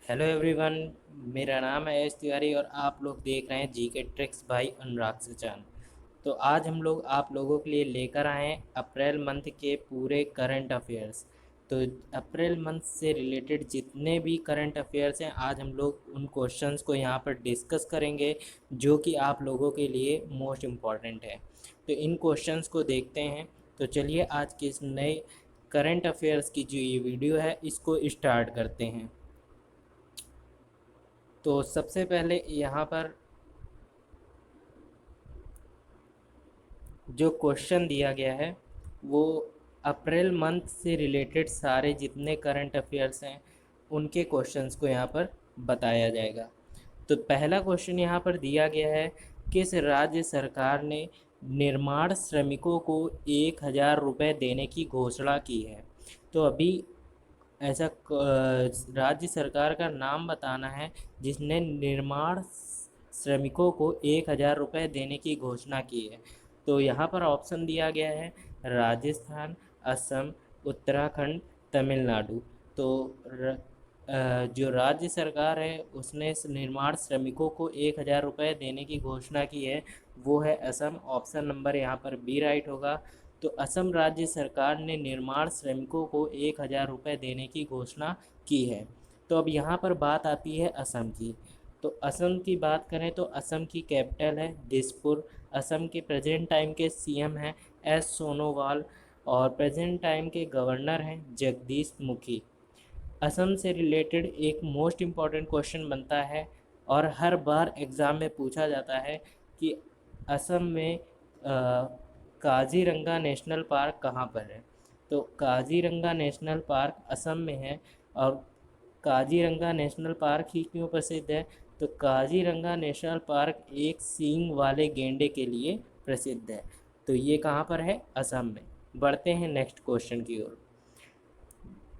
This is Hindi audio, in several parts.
Hello everyone. मेरा नाम है एस तिवारी और आप लोग देख रहे हैं जीके ट्रिक्स बाय अनुराग सचान। तो आज हम लोग आप लोगों के लिए लेकर आए हैं अप्रैल मंथ के पूरे करंट अफेयर्स। तो अप्रैल मंथ से रिलेटेड जितने भी करंट अफेयर्स हैं आज हम लोग उन क्वेश्चंस को यहाँ पर डिस्कस करेंगे जो कि आप लोगों के लिए मोस्ट इम्पॉर्टेंट है। तो इन क्वेश्चंस को देखते हैं। तो चलिए आज के इस नए करंट अफेयर्स की जो ये वीडियो है इसको स्टार्ट करते हैं। तो सबसे पहले यहाँ पर जो क्वेश्चन दिया गया है वो अप्रैल मंथ से रिलेटेड सारे जितने करंट अफेयर्स हैं उनके क्वेश्चंस को यहाँ पर बताया जाएगा। तो पहला क्वेश्चन यहाँ पर दिया गया है, किस राज्य सरकार ने निर्माण श्रमिकों को 1,000 रुपये देने की घोषणा की है। तो अभी ऐसा राज्य सरकार का नाम बताना है जिसने निर्माण श्रमिकों को 1,000 रुपये देने की घोषणा की है। तो यहाँ पर ऑप्शन दिया गया है राजस्थान, असम, उत्तराखंड, तमिलनाडु। तो जो राज्य सरकार है उसने निर्माण श्रमिकों को 1,000 रुपये देने की घोषणा की है वो है असम। ऑप्शन नंबर यहाँ पर बी राइट होगा। तो असम राज्य सरकार ने निर्माण श्रमिकों को 1,000 रुपये देने की घोषणा की है। तो अब यहाँ पर बात आती है असम की। तो असम की बात करें तो असम की कैपिटल है दिसपुर। असम के प्रेजेंट टाइम के सीएम हैं एस सोनोवाल और प्रेजेंट टाइम के गवर्नर हैं जगदीश मुखी। असम से रिलेटेड एक मोस्ट इम्पॉर्टेंट क्वेश्चन बनता है और हर बार एग्ज़ाम में पूछा जाता है कि असम में काजीरंगा नेशनल पार्क कहाँ पर है। तो काजीरंगा नेशनल पार्क असम में है। और काजीरंगा नेशनल पार्क ही क्यों प्रसिद्ध है, तो काजीरंगा नेशनल पार्क एक सींग वाले गेंडे के लिए प्रसिद्ध है। तो ये कहाँ पर है, असम में। बढ़ते हैं नेक्स्ट क्वेश्चन की ओर।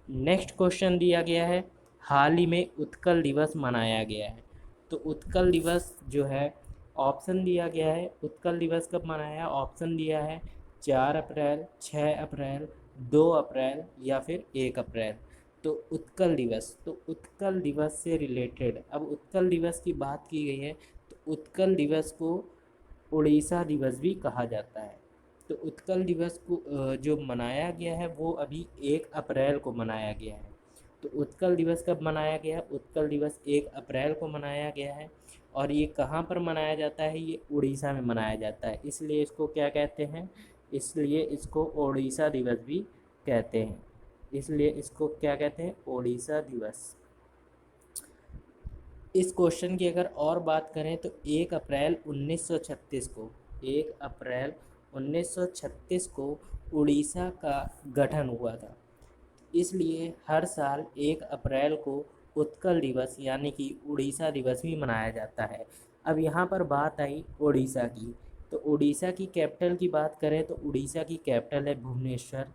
नेक्स्ट क्वेश्चन दिया गया है, हाल ही में उत्कल दिवस मनाया गया है। तो उत्कल दिवस जो है ऑप्शन दिया गया है, उत्कल दिवस कब मनाया है, ऑप्शन दिया है 4 अप्रैल, 6 अप्रैल, 2 अप्रैल या फिर 1 अप्रैल। तो उत्कल दिवस, तो उत्कल दिवस से रिलेटेड अब उत्कल दिवस की बात की गई है तो उत्कल दिवस को उड़ीसा दिवस भी कहा जाता है। तो उत्कल दिवस को जो मनाया गया है वो अभी 1 अप्रैल को मनाया गया है। तो उत्कल दिवस कब मनाया गया है, उत्कल दिवस 1 अप्रैल को मनाया गया है। और ये कहाँ पर मनाया जाता है, ये उड़ीसा में मनाया जाता है। इसलिए इसको क्या कहते हैं, इसलिए इसको ओडिशा दिवस भी कहते हैं। इसलिए इसको क्या कहते हैं, ओडिशा दिवस। इस क्वेश्चन की अगर और बात करें तो 1 अप्रैल 1936 को 1 अप्रैल 1936 को उड़ीसा का गठन हुआ था। इसलिए हर साल 1 अप्रैल को उत्कल दिवस यानी कि उड़ीसा दिवस भी मनाया जाता है। अब यहाँ पर बात आई उड़ीसा की। तो उड़ीसा की कैपिटल की बात करें तो उड़ीसा की कैपिटल है भुवनेश्वर।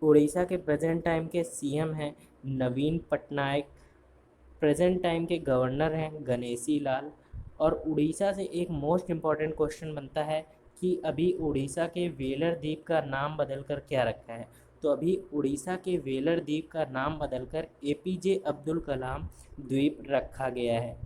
उड़ीसा के प्रेजेंट टाइम के सीएम हैं नवीन पटनायक। प्रेजेंट टाइम के गवर्नर हैं गणेशी लाल। और उड़ीसा से एक मोस्ट इम्पॉर्टेंट क्वेश्चन बनता है कि अभी उड़ीसा के वेलर द्वीप का नाम बदलकर क्या रखा है। तो अभी उड़ीसा के वेलर द्वीप का नाम बदलकर एपीजे अब्दुल कलाम द्वीप रखा गया है।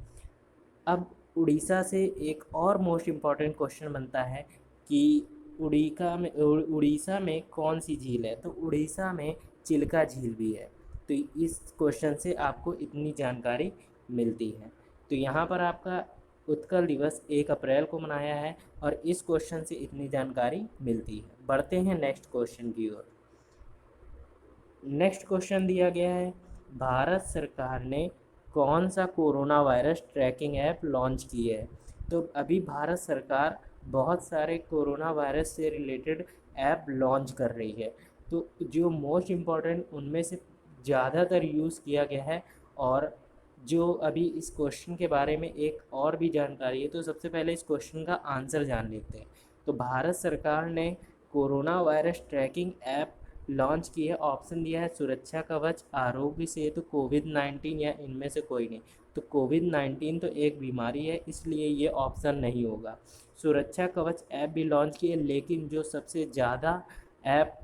अब उड़ीसा से एक और मोस्ट इम्पॉर्टेंट क्वेश्चन बनता है कि उड़ीसा में कौन सी झील है। तो उड़ीसा में चिल्का झील भी है। तो इस क्वेश्चन से आपको इतनी जानकारी मिलती है। तो यहाँ पर आपका उत्कल दिवस 1 अप्रैल को मनाया है और इस क्वेश्चन से इतनी जानकारी मिलती है। बढ़ते हैं नेक्स्ट क्वेश्चन की ओर। नेक्स्ट क्वेश्चन दिया गया है, भारत सरकार ने कौन सा corona virus tracking app launch की है। तो अभी भारत सरकार बहुत सारे कोरोना वायरस से रिलेटेड ऐप लॉन्च कर रही है। तो जो मोस्ट इम्पॉर्टेंट उनमें से ज़्यादातर यूज़ किया गया है। और जो अभी इस क्वेश्चन के बारे में एक और भी जानकारी है, तो सबसे पहले इस क्वेश्चन का आंसर जान लेते हैं। तो भारत सरकार ने corona virus tracking app launch की है। ऑप्शन दिया है सुरक्षा कवच, आरोग्य सेतु, कोविड-19 या इनमें से कोई नहीं। तो कोविड-19 तो एक बीमारी है इसलिए ये ऑप्शन नहीं होगा। सुरक्षा कवच ऐप भी लॉन्च की है, लेकिन जो सबसे ज़्यादा ऐप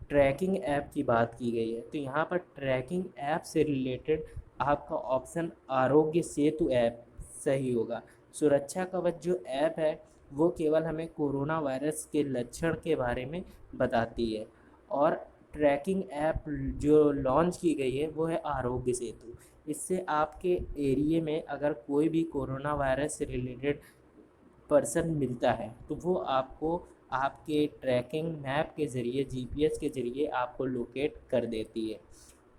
ट्रैकिंग ऐप की बात की गई है, तो यहाँ पर ट्रैकिंग ऐप से रिलेटेड आपका ऑप्शन आरोग्य सेतु ऐप सही होगा। सुरक्षा कवच जो ऐप है वो केवल हमें कोरोना वायरस के लक्षण के बारे में बताती है, और ट्रैकिंग ऐप जो लॉन्च की गई है वो है आरोग्य सेतु। इससे आपके एरिया में अगर कोई भी कोरोना वायरस से रिलेटेड पर्सन मिलता है तो वो आपको आपके ट्रैकिंग मैप के ज़रिए, जीपीएस के ज़रिए आपको लोकेट कर देती है।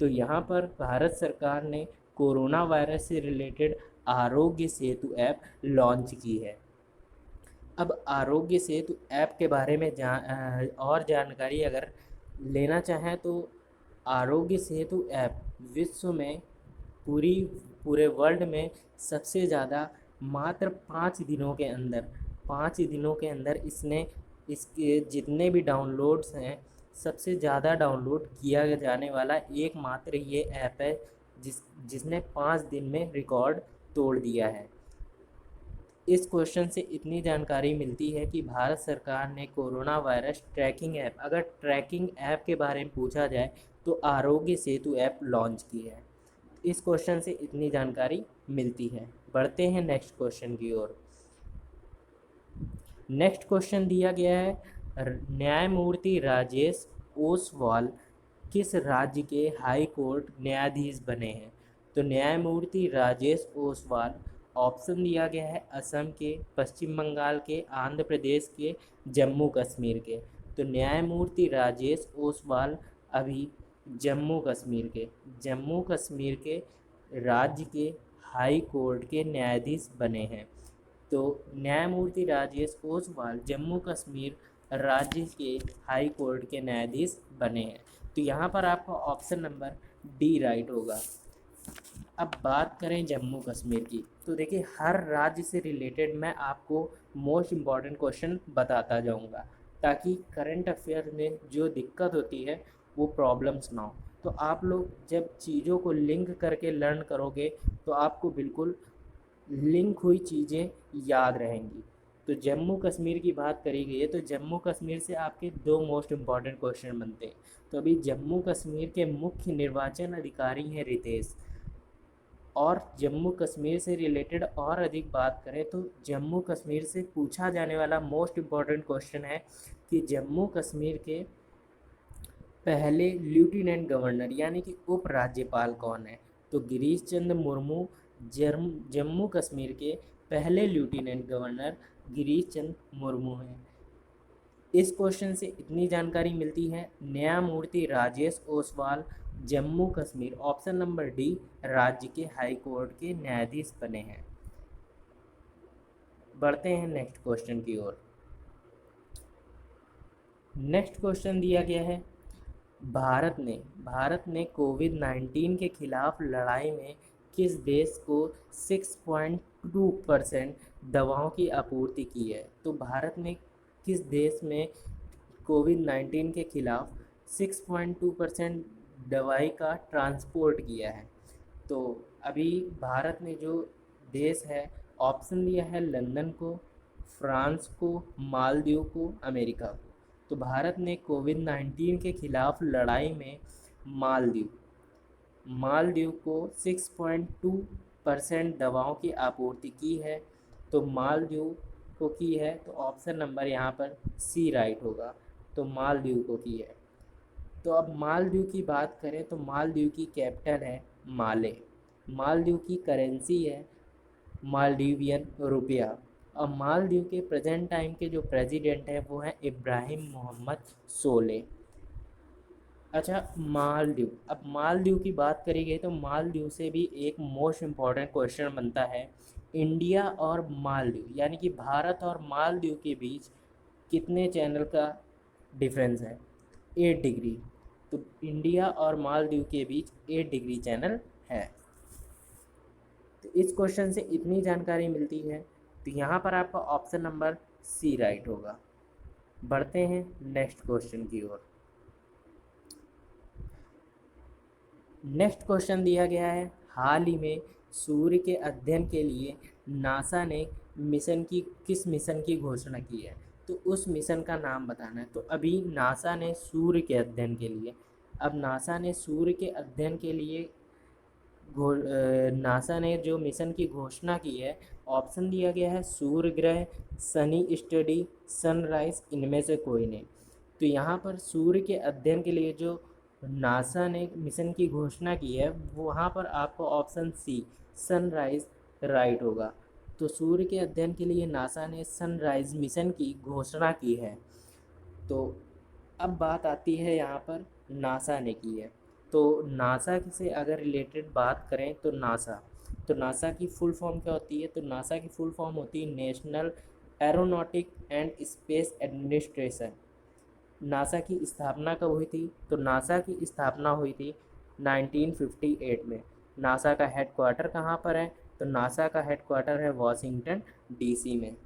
तो यहाँ पर भारत सरकार ने कोरोना वायरस से related Aarogya Setu app launch की है। अब आरोग्य सेतु ऐप के बारे में और जानकारी अगर लेना चाहें तो आरोग्य सेतु ऐप विश्व में पूरे वर्ल्ड में सबसे ज़्यादा मात्र 5 दिनों के अंदर इसके जितने भी डाउनलोड्स हैं, सबसे ज़्यादा डाउनलोड किया जाने वाला एकमात्र ये ऐप है जिसने 5 दिन में रिकॉर्ड तोड़ दिया है। इस क्वेश्चन से इतनी जानकारी मिलती है कि भारत सरकार ने कोरोना वायरस ट्रैकिंग ऐप, अगर ट्रैकिंग ऐप के बारे में पूछा जाए तो आरोग्य सेतु ऐप लॉन्च की है। इस क्वेश्चन से इतनी जानकारी मिलती है। बढ़ते हैं नेक्स्ट क्वेश्चन की ओर। नेक्स्ट क्वेश्चन दिया गया है, न्यायमूर्ति राजेश ओसवाल किस राज्य के हाई कोर्ट न्यायाधीश बने हैं? तो न्यायमूर्ति राजेश ओसवाल ऑप्शन दिया गया है असम के, पश्चिम बंगाल के, आंध्र प्रदेश के, जम्मू कश्मीर के। तो न्यायमूर्ति राजेश ओसवाल अभी जम्मू कश्मीर के राज्य के हाई कोर्ट के न्यायाधीश बने हैं। तो न्यायमूर्ति राजेश ओसवाल जम्मू कश्मीर राज्य के हाई कोर्ट के न्यायाधीश बने हैं। तो यहाँ पर आपका ऑप्शन नंबर डी राइट होगा। अब बात करें जम्मू कश्मीर की, तो देखिए हर राज्य से रिलेटेड मैं आपको मोस्ट इम्पॉर्टेंट क्वेश्चन बताता जाऊँगा ताकि करंट अफेयर में जो दिक्कत होती है वो प्रॉब्लम्स ना हो। तो आप लोग जब चीज़ों को लिंक करके लर्न करोगे तो आपको बिल्कुल लिंक हुई चीज़ें याद रहेंगी। तो जम्मू कश्मीर की बात करी गई है, तो जम्मू कश्मीर से आपके 2 मोस्ट इम्पॉर्टेंट क्वेश्चन बनते हैं। तो अभी जम्मू कश्मीर के मुख्य निर्वाचन अधिकारी हैं रितेश। और जम्मू कश्मीर से रिलेटेड और अधिक बात करें तो जम्मू कश्मीर से पूछा जाने वाला मोस्ट इम्पॉर्टेंट क्वेश्चन है कि जम्मू कश्मीर के पहले लेफ्टिनेंट गवर्नर यानी कि उप राज्यपाल कौन है? तो गिरीश चंद्र मुर्मू जम्मू कश्मीर के पहले लेफ्टिनेंट गवर्नर गिरीश चंद्र मुर्मू हैं। इस क्वेश्चन से इतनी जानकारी मिलती है, न्यायमूर्ति Rajesh Oswal Jammu Kashmir option number D राज्य के हाई कोर्ट के न्यायाधीश बने हैं। बढ़ते हैं नेक्स्ट क्वेश्चन की ओर। नेक्स्ट क्वेश्चन दिया गया है, भारत ने कोविड-19 के खिलाफ लड़ाई में किस देश को 6.2% दवाओं की आपूर्ति की है? तो भारत ने किस देश में कोविड-19 के खिलाफ 6.2% दवाई का ट्रांसपोर्ट किया है? तो अभी भारत ने जो देश है ऑप्शन दिया है लंदन को, फ्रांस को, मालदीव को, अमेरिका को। तो भारत ने कोविड-19 के खिलाफ लड़ाई में मालदीव को 6.2% दवाओं की आपूर्ति की है। तो मालदीव को की है, तो ऑप्शन नंबर यहाँ पर सी राइट होगा। तो मालदीव को की है। तो अब मालदीव की बात करें तो मालदीव की कैपिटल है माले, मालदीव की करेंसी है मालदीवियन रुपया, और मालदीव के प्रेजेंट टाइम के जो प्रेसिडेंट है वो हैं इब्राहिम मोहम्मद सोले। अच्छा, अब मालदीव की बात करी गई तो मालदीव से भी एक मोस्ट इम्पॉर्टेंट क्वेश्चन बनता है, इंडिया और मालदीव यानी कि भारत और मालदीव के बीच कितने चैनल का डिफरेंस है? 8 डिग्री। तो इंडिया और मालदीव के बीच 8 डिग्री चैनल है। तो इस क्वेश्चन से इतनी जानकारी मिलती है, तो यहाँ पर आपका ऑप्शन नंबर सी राइट होगा। बढ़ते हैं नेक्स्ट क्वेश्चन की ओर। नेक्स्ट क्वेश्चन दिया गया है, हाल ही में सूर्य के अध्ययन के लिए नासा ने किस मिशन की घोषणा की है? तो उस मिशन का नाम बताना है। तो अभी नासा ने सूर्य के अध्ययन के लिए, अब नासा ने सूर्य के अध्ययन के लिए नासा ने जो मिशन की घोषणा की है, ऑप्शन दिया गया है सूर्य ग्रह, सनी स्टडी, सनराइज, इनमें से कोई नहीं। तो यहाँ पर सूर्य के अध्ययन के लिए जो नासा ने मिशन की घोषणा की है, वहाँ पर आपको ऑप्शन सी सनराइज राइट होगा। तो सूर्य के अध्ययन के लिए नासा ने सनराइज मिशन की घोषणा की है। तो अब बात आती है यहाँ पर नासा ने की है। तो नासा से अगर रिलेटेड बात करें तो नासा की फुल फॉर्म क्या होती है? तो नासा की फुल फॉर्म होती है national aeronautic and space administration. NASA की स्थापना कब हुई थी? तो नासा की स्थापना हुई थी 1958 में। नासा का हेडक्वार्टर कहाँ पर है? तो नासा का हेडक्वार्टर है वाशिंगटन डीसी में।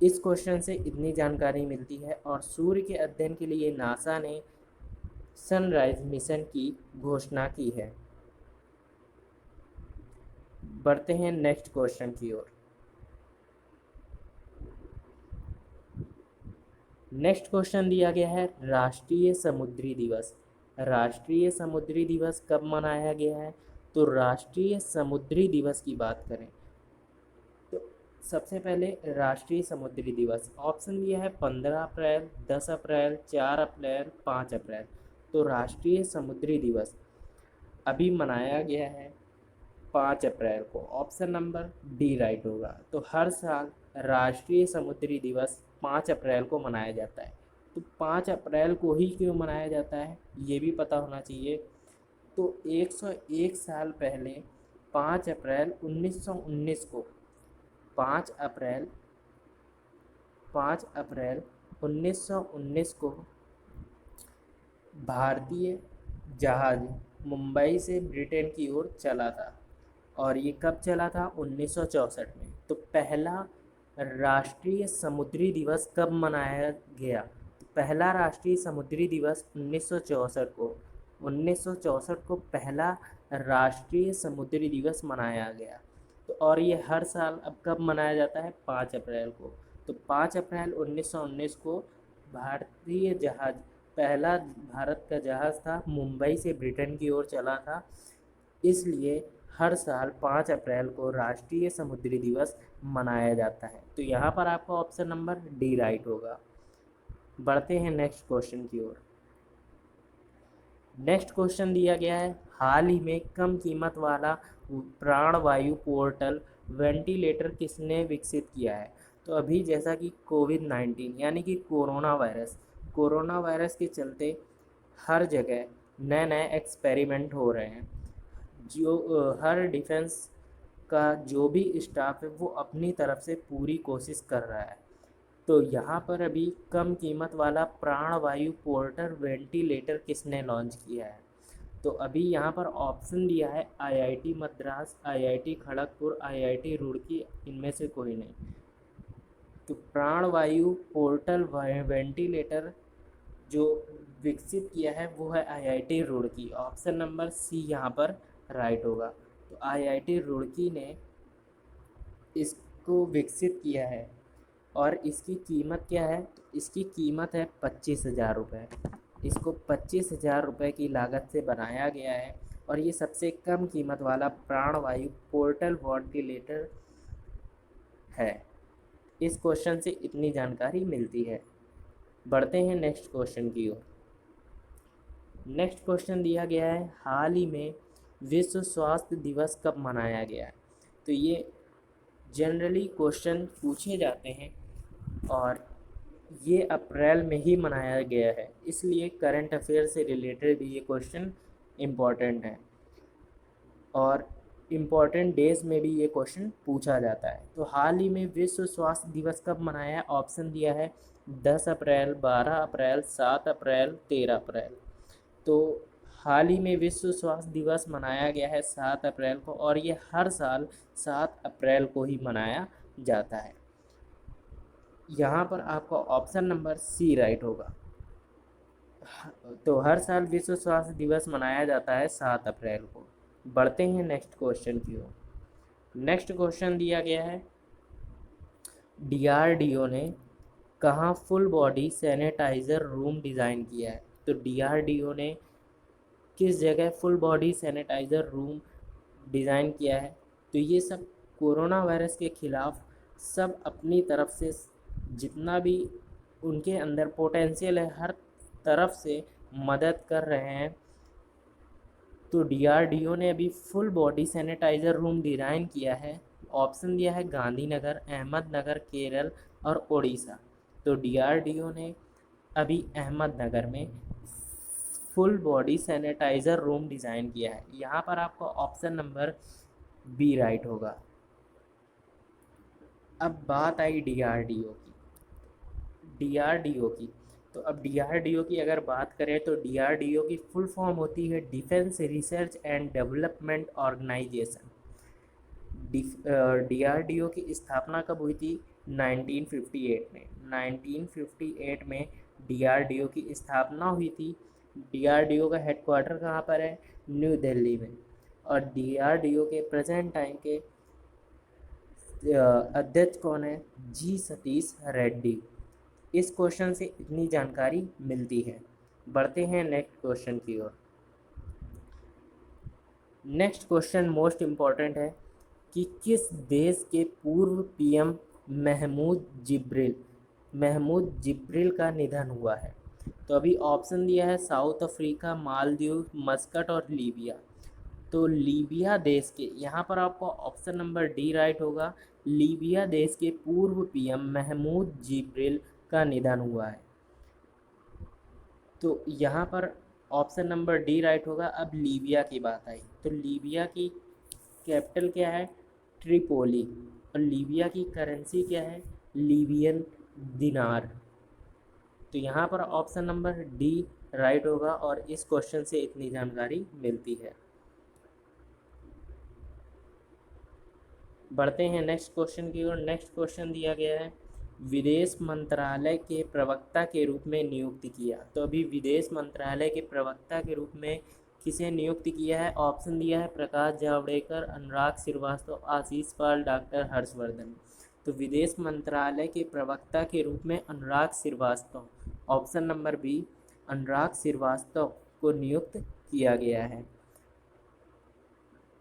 इस क्वेश्चन से इतनी जानकारी मिलती है। और सूर्य के अध्ययन के लिए नासा ने सनराइज मिशन की घोषणा की है। बढ़ते हैं नेक्स्ट क्वेश्चन की ओर। नेक्स्ट क्वेश्चन दिया गया है राष्ट्रीय समुद्री दिवस। राष्ट्रीय समुद्री दिवस कब मनाया गया है? तो राष्ट्रीय समुद्री दिवस की बात करें तो सबसे पहले राष्ट्रीय समुद्री दिवस ऑप्शन दिया है 15 अप्रैल, 10 अप्रैल, 4 अप्रैल, 5 अप्रैल। तो राष्ट्रीय समुद्री दिवस अभी मनाया गया है 5 अप्रैल को। ऑप्शन नंबर डी राइट होगा। तो हर साल राष्ट्रीय समुद्री दिवस 5 अप्रैल को मनाया जाता है। तो 5 अप्रैल को ही क्यों मनाया जाता है, ये भी पता होना चाहिए। तो 101 साल पहले 5 अप्रैल 1919 को 5 अप्रैल 1919 को भारतीय जहाज मुंबई से ब्रिटेन की ओर चला था। और ये कब चला था? 1964 में। तो पहला राष्ट्रीय समुद्री दिवस कब मनाया गया? तो पहला राष्ट्रीय समुद्री दिवस 1964 को पहला राष्ट्रीय समुद्री दिवस मनाया गया। तो और ये हर साल अब कब मनाया जाता है? 5 अप्रैल को। तो 5 अप्रैल 1919 को भारतीय जहाज, पहला भारत का जहाज़ था, मुंबई से ब्रिटेन की ओर चला था। इसलिए हर साल 5 अप्रैल को राष्ट्रीय समुद्री दिवस मनाया जाता है। तो यहाँ पर आपका ऑप्शन नंबर डी राइट होगा। बढ़ते हैं नेक्स्ट क्वेश्चन की ओर। नेक्स्ट क्वेश्चन दिया गया है हाल ही में कम कीमत वाला प्राणवायु पोर्टल वेंटिलेटर किसने विकसित किया है? तो अभी जैसा कि कोविड-19 यानी कि कोरोना वायरस के चलते हर जगह नए नए एक्सपेरिमेंट हो रहे हैं। जो हर डिफेंस का जो भी स्टाफ है वो अपनी तरफ से पूरी कोशिश कर रहा है। तो यहाँ पर अभी कम कीमत वाला प्राणवायु पोर्टल वेंटिलेटर किसने लॉन्च किया है? तो अभी यहाँ पर ऑप्शन दिया है IIT Madras, IIT Kharagpur, IIT Roorkee, इनमें से कोई नहीं। तो प्राणवायु पोर्टल वेंटिलेटर जो विकसित किया है वो है IIT Roorkee. Option number C यहाँ पर राइट होगा। तो आईआईटी रुड़की ने इसको विकसित किया है। और इसकी कीमत क्या है? तो इसकी कीमत है 25,000 रुपये। इसको 25,000 रुपये की लागत से बनाया गया है। और ये सबसे कम कीमत वाला प्राणवायु पोर्टल वेंटिलेटर है। इस क्वेश्चन से इतनी जानकारी मिलती है। बढ़ते हैं नेक्स्ट क्वेश्चन की ओर। नेक्स्ट क्वेश्चन दिया गया है हाल ही में विश्व स्वास्थ्य दिवस कब मनाया गया है? तो ये जनरली क्वेश्चन पूछे जाते हैं और ये अप्रैल में ही मनाया गया है, इसलिए करंट अफेयर से रिलेटेड भी ये क्वेश्चन इम्पॉर्टेंट है और इम्पॉर्टेंट डेज में भी ये क्वेश्चन पूछा जाता है। तो हाल ही में विश्व स्वास्थ्य दिवस कब मनाया है? ऑप्शन दिया है 10 अप्रैल, 12 अप्रैल, 7 अप्रैल, 13 अप्रैल। तो हाल ही में विश्व स्वास्थ्य दिवस मनाया गया है 7 अप्रैल को। और ये हर साल 7 अप्रैल को ही मनाया जाता है। यहाँ पर आपका ऑप्शन नंबर सी राइट होगा। तो हर साल विश्व स्वास्थ्य दिवस मनाया जाता है 7 अप्रैल को। बढ़ते हैं नेक्स्ट क्वेश्चन की ओर। नेक्स्ट क्वेश्चन दिया गया है डीआरडीओ ने कहाँ full body sanitiser room design किया है? तो डीआरडीओ ने किस जगह full body sanitiser room design किया है? तो ये सब कोरोना वायरस के ख़िलाफ़ सब अपनी तरफ से जितना भी उनके अंदर पोटेंशियल है हर तरफ से मदद कर रहे हैं। तो डीआरडीओ ने अभी full body sanitiser room design किया है। ऑप्शन दिया है गांधीनगर, अहमदनगर, केरल और उड़ीसा। तो डीआरडीओ ने अभी अहमदनगर में full body sanitiser room design किया है। यहाँ पर आपको ऑप्शन नंबर बी राइट होगा। अब बात आई डीआरडीओ की। तो अब डीआरडीओ की अगर बात करें तो डीआरडीओ की फुल फॉर्म होती है defence research and development organisation. DRDO की स्थापना कब हुई थी? 1958 में। 1958 में डीआरडीओ की स्थापना हुई थी। डीआरडीओ का हेडक्वार्टर कहाँ पर है? न्यू दिल्ली में। और डीआरडीओ के प्रेजेंट टाइम के अध्यक्ष कौन है? जी सतीश रेड्डी। इस क्वेश्चन से इतनी जानकारी मिलती है। बढ़ते हैं नेक्स्ट क्वेश्चन की ओर। नेक्स्ट क्वेश्चन मोस्ट इम्पॉर्टेंट है कि किस देश के पूर्व पीएम महमूद जिब्रिल का निधन हुआ है? तो अभी ऑप्शन दिया है साउथ अफ्रीका, मालदीव, मस्कट और लीबिया। तो लीबिया देश के, यहाँ पर आपको ऑप्शन नंबर डी राइट होगा। लीबिया देश के पूर्व पीएम महमूद जिब्रिल का निधन हुआ है। तो यहाँ पर ऑप्शन नंबर डी राइट होगा। अब लीबिया की बात आई तो लीबिया की कैपिटल क्या है? ट्रिपोली। और लीबिया की करेंसी क्या है? लीबियन दिनार। तो यहाँ पर ऑप्शन नंबर डी राइट होगा और इस क्वेश्चन से इतनी जानकारी मिलती है। बढ़ते हैं नेक्स्ट क्वेश्चन की ओर। नेक्स्ट क्वेश्चन दिया गया है विदेश मंत्रालय के प्रवक्ता के रूप में नियुक्त किया। तो अभी विदेश मंत्रालय के प्रवक्ता के रूप में किसे नियुक्त किया है? ऑप्शन दिया है प्रकाश जावड़ेकर, अनुराग श्रीवास्तव, आशीष पाल, डॉक्टर हर्षवर्धन। तो विदेश मंत्रालय के प्रवक्ता के रूप में अनुराग श्रीवास्तव, ऑप्शन नंबर बी, अनुराग श्रीवास्तव को नियुक्त किया गया है।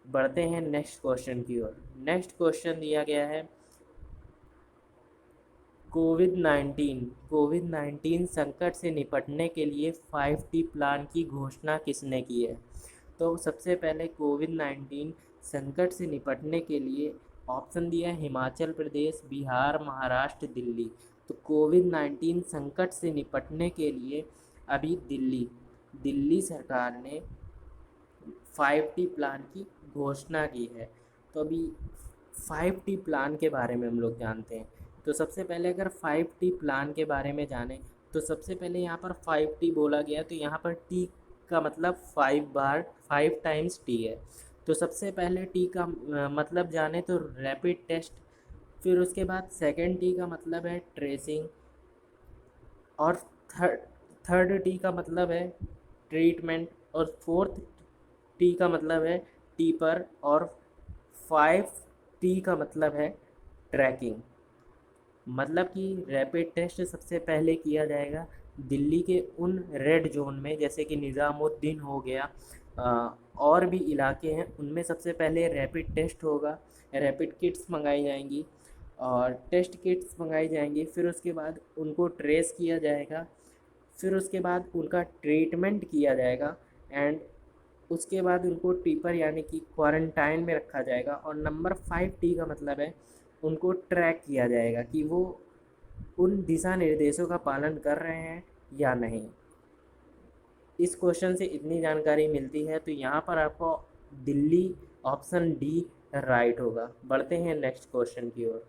बढ़ते हैं नेक्स्ट क्वेश्चन की ओर। नेक्स्ट क्वेश्चन दिया गया है कोविड-19 संकट से निपटने के लिए 5T प्लान की घोषणा किसने की है? तो सबसे पहले कोविड-19 संकट से निपटने के लिए ऑप्शन दिया है हिमाचल प्रदेश, बिहार, महाराष्ट्र, दिल्ली। तो कोविड-19 संकट से निपटने के लिए अभी दिल्ली सरकार ने 5T प्लान की घोषणा की है। तो अभी 5T प्लान के बारे में हम लोग जानते हैं। तो सबसे पहले अगर 5T प्लान के बारे में जानें तो सबसे पहले यहाँ पर 5T बोला गया तो यहाँ पर T का मतलब 5 टाइम्स T है। तो सबसे पहले T का मतलब जाने तो रैपिड टेस्ट, फिर उसके बाद सेकेंड T का मतलब है ट्रेसिंग, और थर्ड T का मतलब है ट्रीटमेंट, और फोर्थ T का मतलब है टीपर, और 5T का मतलब है ट्रैकिंग। मतलब कि रैपिड टेस्ट सबसे पहले किया जाएगा दिल्ली के उन रेड जोन में, जैसे कि निज़ामुद्दीन हो गया, और भी इलाके हैं उनमें सबसे पहले रैपिड टेस्ट होगा। रैपिड किट्स मंगाई जाएंगी और टेस्ट किट्स मंगाई जाएंगी, फिर उसके बाद उनको ट्रेस किया जाएगा, फिर उसके बाद उनका ट्रीटमेंट किया जाएगा, एंड उसके बाद उनको टीपर यानी कि क्वारंटाइन में रखा जाएगा। और नंबर 5T का मतलब है उनको ट्रैक किया जाएगा कि वो उन दिशा निर्देशों का पालन कर रहे हैं या नहीं। इस क्वेश्चन से इतनी जानकारी मिलती है। तो यहाँ पर आपको दिल्ली ऑप्शन डी राइट होगा। बढ़ते हैं नेक्स्ट क्वेश्चन की ओर।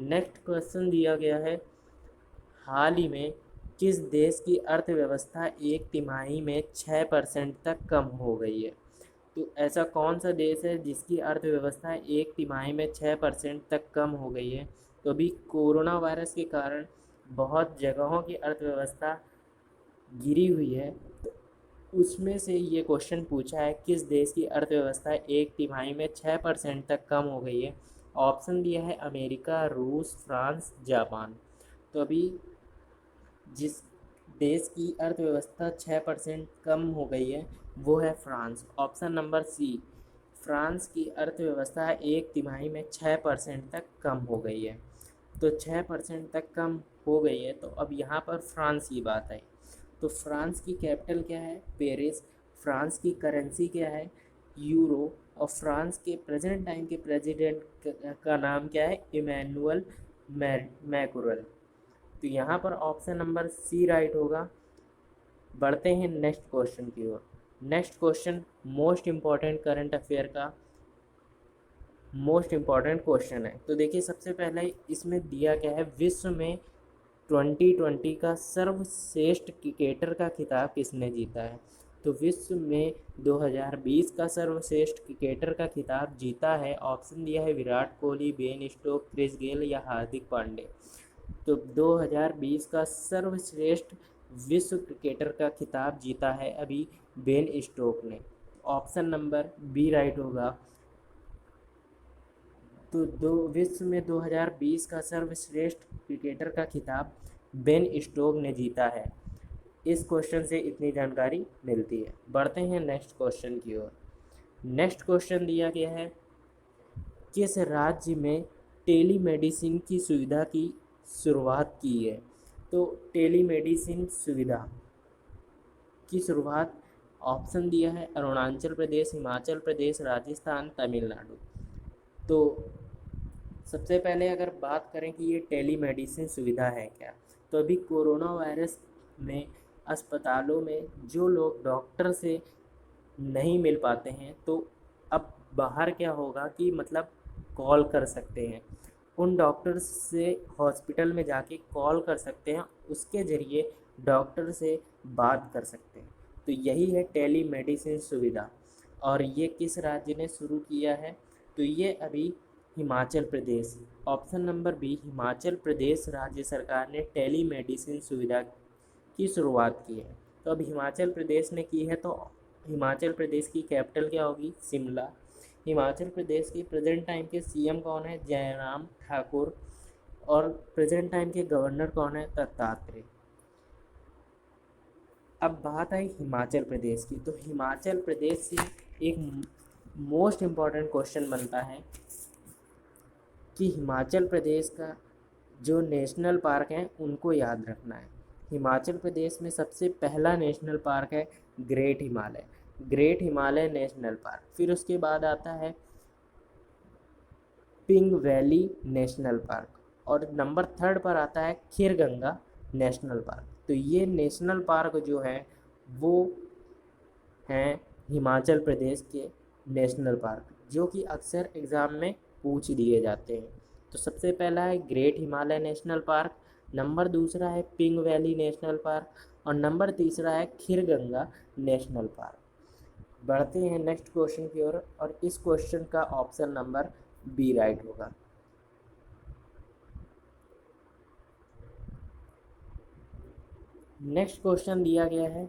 नेक्स्ट क्वेश्चन दिया गया है हाल ही में किस देश की अर्थव्यवस्था एक तिमाही में 6% तक कम हो गई है? तो ऐसा कौन सा देश है जिसकी अर्थव्यवस्था एक तिमाही में 6% तक कम हो गई है? तो अभी कोरोना वायरस के कारण बहुत जगहों की अर्थव्यवस्था गिरी हुई है। उसमें से ये क्वेश्चन पूछा है किस देश की अर्थव्यवस्था एक तिमाही में 6% तक कम हो गई है। ऑप्शन दिया है अमेरिका, रूस, फ्रांस, जापान। तो अभी जिस देश की अर्थव्यवस्था 6% कम हो गई है वो है France. Option number C, France की अर्थव्यवस्था एक तिमाही में 6% तक कम हो गई है। तो 6% तक कम हो गई है, तो अब यहाँ पर फ्रांस की बात आई। तो फ्रांस की कैपिटल क्या है? पेरिस। फ्रांस की करेंसी क्या है? यूरो। और फ्रांस के प्रेजेंट टाइम के प्रेसिडेंट का नाम क्या है? Emmanuel Macron. तो यहाँ पर ऑप्शन नंबर सी राइट होगा। बढ़ते हैं नेक्स्ट क्वेश्चन की ओर। Next question most important current affair का मोस्ट इम्पॉर्टेंट क्वेश्चन है। तो देखिए सबसे पहले इसमें दिया क्या है, विश्व में 2020 का सर्वश्रेष्ठ क्रिकेटर का खिताब किसने जीता है? तो विश्व में 2020 का सर्वश्रेष्ठ क्रिकेटर का खिताब जीता है। ऑप्शन दिया है Virat Kohli, Ben Stokes, Chris Gayle या हार्दिक पांड्या। तो 2020 का सर्वश्रेष्ठ विश्व क्रिकेटर का खिताब जीता है अभी बेन स्टोक ने। ऑप्शन नंबर बी राइट होगा। तो विश्व में 2020 का सर्वश्रेष्ठ क्रिकेटर का खिताब बेन स्टोक ने जीता है। इस क्वेश्चन से इतनी जानकारी मिलती है। बढ़ते हैं नेक्स्ट क्वेश्चन की ओर। नेक्स्ट क्वेश्चन दिया गया है किस राज्य में टेलीमेडिसिन की सुविधा की शुरुआत की है? तो टेलीमेडिसिन सुविधा की शुरुआत ऑप्शन दिया है अरुणाचल प्रदेश, हिमाचल प्रदेश, राजस्थान, तमिलनाडु। तो सबसे पहले अगर बात करें कि ये टेलीमेडिसिन सुविधा है क्या, तो अभी कोरोना वायरस में अस्पतालों में जो लोग डॉक्टर से नहीं मिल पाते हैं, तो अब बाहर क्या होगा कि मतलब कॉल कर सकते हैं उन डॉक्टर्स से, हॉस्पिटल में जाके कॉल कर सकते हैं, उसके ज़रिए डॉक्टर से बात कर सकते हैं। तो यही है टेलीमेडिसिन सुविधा। और ये किस राज्य ने शुरू किया है? तो ये अभी Himachal Pradesh. Option number B, Himachal Pradesh राज्य सरकार ने टेलीमेडिसिन सुविधा की शुरुआत की है। तो अब हिमाचल प्रदेश ने की है, तो हिमाचल प्रदेश की कैपिटल क्या होगी? शिमला। हिमाचल प्रदेश के प्रेजेंट टाइम के सीएम कौन है? जयराम ठाकुर। और प्रेजेंट टाइम के गवर्नर कौन है? दत्तात्रेय। अब बात आई हिमाचल प्रदेश की, तो हिमाचल प्रदेश से एक मोस्ट इम्पॉर्टेंट क्वेश्चन बनता है कि हिमाचल प्रदेश का जो नेशनल पार्क हैं उनको याद रखना है। हिमाचल प्रदेश में सबसे पहला नेशनल पार्क है great Himalaya, great Himalaya national park. फिर उसके बाद आता है पिंग वैली नेशनल पार्क, और नंबर 3 पर आता है खीरगंगा नेशनल पार्क। तो ये नेशनल पार्क जो हैं वो हैं हिमाचल प्रदेश के नेशनल पार्क, जो कि अक्सर एग्ज़ाम में पूछ दिए जाते हैं। तो सबसे पहला है great Himalaya national park, number दूसरा है पिंग वैली नेशनल पार्क, और नंबर तीसरा है खीरगंगा नेशनल पार्क। बढ़ते हैं नेक्स्ट क्वेश्चन की ओर, और इस क्वेश्चन का ऑप्शन नंबर बी राइट होगा। नेक्स्ट क्वेश्चन दिया गया है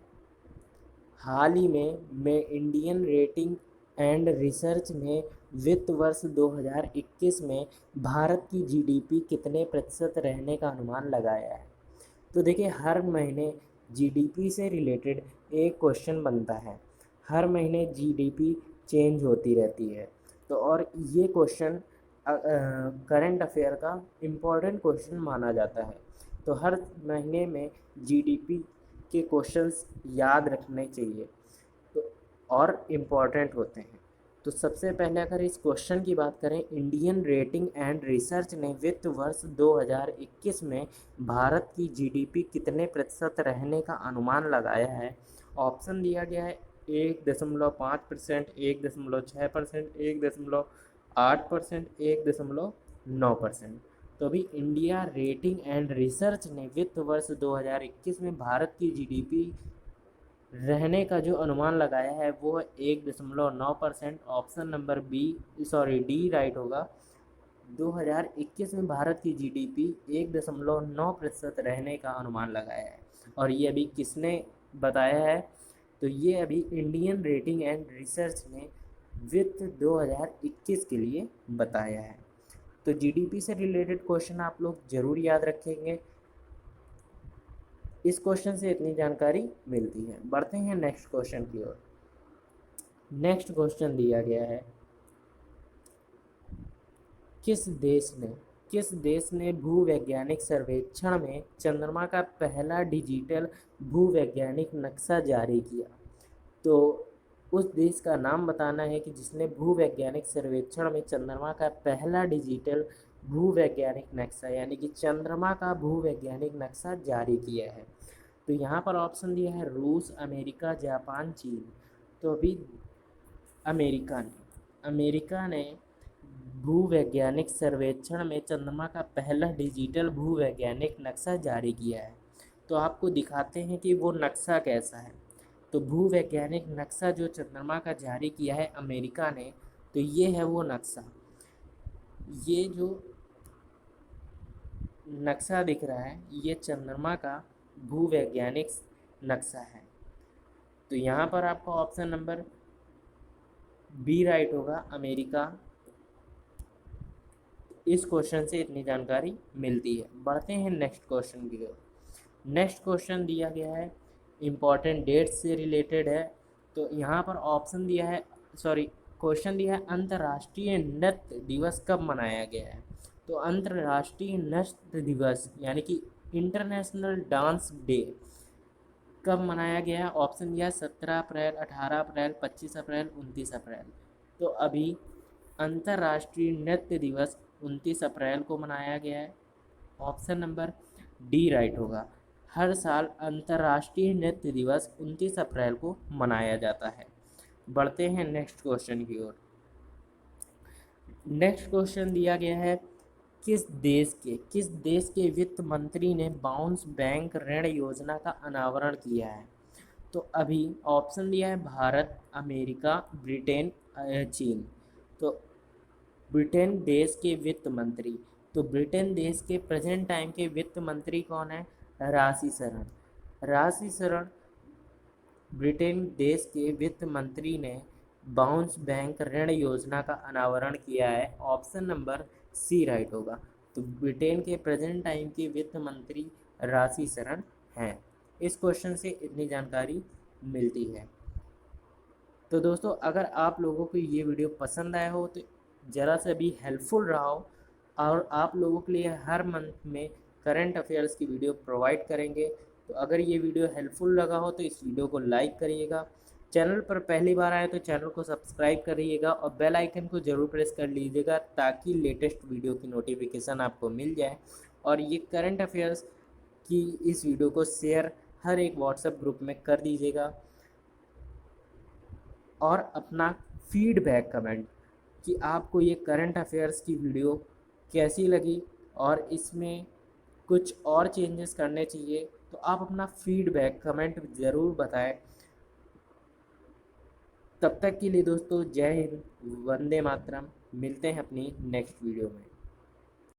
हाल ही में इंडियन रेटिंग एंड रिसर्च ने वित्त वर्ष 2021 में भारत की जीडीपी कितने प्रतिशत रहने का अनुमान लगाया है? तो देखिए हर महीने जीडीपी से रिलेटेड एक क्वेश्चन बनता है। हर महीने जीडीपी चेंज होती रहती है। तो और ये क्वेश्चन करंट अफेयर का इम्पोर्टेंट क्वेश्चन माना जाता है। तो हर महीने में जीडीपी के क्वेश्चंस याद रखने चाहिए, तो और इम्पॉर्टेंट होते हैं। तो सबसे पहले अगर इस क्वेश्चन की बात करें, इंडियन रेटिंग एंड रिसर्च ने वित्त वर्ष 2021 में भारत की जीडीपी कितने प्रतिशत रहने का अनुमान लगाया है? ऑप्शन दिया गया है 1.5%, 1.6%, 1.8%, 1.9%। तो अभी इंडिया रेटिंग एंड रिसर्च ने वित्त वर्ष 2021 में भारत की जीडीपी रहने का जो अनुमान लगाया है वो है 1.9%। ऑप्शन नंबर डी राइट होगा। 2021 में भारत की जीडीपी 1.9% रहने का अनुमान लगाया है। और ये अभी किसने बताया है? तो ये अभी इंडियन रेटिंग एंड रिसर्च ने वित्त 2021 के लिए बताया है। तो जीडीपी से रिलेटेड क्वेश्चन आप लोग जरूर याद रखेंगे, इस क्वेश्चन से इतनी जानकारी मिलती है। बढ़ते हैं नेक्स्ट क्वेश्चन की ओर। नेक्स्ट क्वेश्चन दिया गया है, किस देश ने भूवैज्ञानिक सर्वेक्षण में चंद्रमा का पहला डिजिटल भूवैज्ञानिक नक्शा जारी किया? तो उस देश का नाम बताना है कि जिसने भूवैज्ञानिक सर्वेक्षण में चंद्रमा का पहला डिजिटल भूवैज्ञानिक नक्शा यानी कि चंद्रमा का भूवैज्ञानिक नक्शा जारी किया है। तो यहाँ पर ऑप्शन दिया है रूस, अमेरिका, जापान, चीन। तो अभी अमेरिका ने भूवैज्ञानिक सर्वेक्षण में चंद्रमा का पहला डिजिटल भूवैज्ञानिक नक्शा जारी किया है। तो आपको दिखाते हैं कि वो नक्शा कैसा है। तो भूवैज्ञानिक नक्शा जो चंद्रमा का जारी किया है अमेरिका ने, तो ये है वो नक्शा। ये जो नक्शा दिख रहा है ये चंद्रमा का भूवैज्ञानिक नक्शा है। तो यहाँ पर आपका ऑप्शन नंबर बी राइट होगा, अमेरिका। इस क्वेश्चन से इतनी जानकारी मिलती है। बढ़ते हैं नेक्स्ट क्वेश्चन की ओर। नेक्स्ट क्वेश्चन दिया गया है इम्पॉर्टेंट डेट्स से रिलेटेड है। तो यहाँ पर ऑप्शन दिया है, क्वेश्चन दिया है अंतर्राष्ट्रीय नृत्य दिवस कब मनाया गया है? तो अंतर्राष्ट्रीय नृत्य दिवस यानी कि इंटरनेशनल डांस डे कब मनाया गया है? ऑप्शन दिया है 17 अप्रैल, 18 अप्रैल, 25 अप्रैल, 29 अप्रैल। तो अभी अंतर्राष्ट्रीय नृत्य दिवस 29 अप्रैल को मनाया गया है। ऑप्शन नंबर डी राइट होगा। हर साल अंतर्राष्ट्रीय नृत्य दिवस 29 अप्रैल को मनाया जाता है। बढ़ते हैं नेक्स्ट क्वेश्चन की ओर। नेक्स्ट क्वेश्चन दिया गया है किस देश के वित्त मंत्री ने बाउंस बैंक ऋण योजना का अनावरण किया है? तो अभी ऑप्शन दिया है भारत, अमेरिका, ब्रिटेन, चीन। तो ब्रिटेन देश के वित्त मंत्री, तो ब्रिटेन देश के प्रेजेंट टाइम के वित्त मंत्री कौन है? राशि शरण ब्रिटेन देश के वित्त मंत्री ने बाउंस बैंक ऋण योजना का अनावरण किया है। ऑप्शन नंबर सी राइट होगा। तो ब्रिटेन के प्रेजेंट टाइम के वित्त मंत्री राशि शरण हैं। इस क्वेश्चन से इतनी जानकारी मिलती है। तो दोस्तों अगर आप लोगों को ये वीडियो पसंद आया हो तो ज़रा सा भी हेल्पफुल रहा हो, और आप लोगों के लिए हर मंथ में करंट अफेयर्स की वीडियो प्रोवाइड करेंगे। तो अगर ये वीडियो हेल्पफुल लगा हो तो इस वीडियो को लाइक करिएगा। चैनल पर पहली बार आए तो चैनल को सब्सक्राइब करिएगा और बेल आइकन को ज़रूर प्रेस कर लीजिएगा ताकि लेटेस्ट वीडियो की नोटिफिकेशन आपको मिल जाए। और ये करंट अफेयर्स की इस वीडियो को शेयर हर एक व्हाट्सएप ग्रुप में कर दीजिएगा। और अपना फीडबैक कमेंट कि आपको ये करंट अफेयर्स की वीडियो कैसी लगी और इसमें कुछ और चेंजेस करने चाहिए तो आप अपना फीडबैक कमेंट ज़रूर बताएं। तब तक के लिए दोस्तों जय हिंद, वंदे मातरम। मिलते हैं अपनी नेक्स्ट वीडियो में।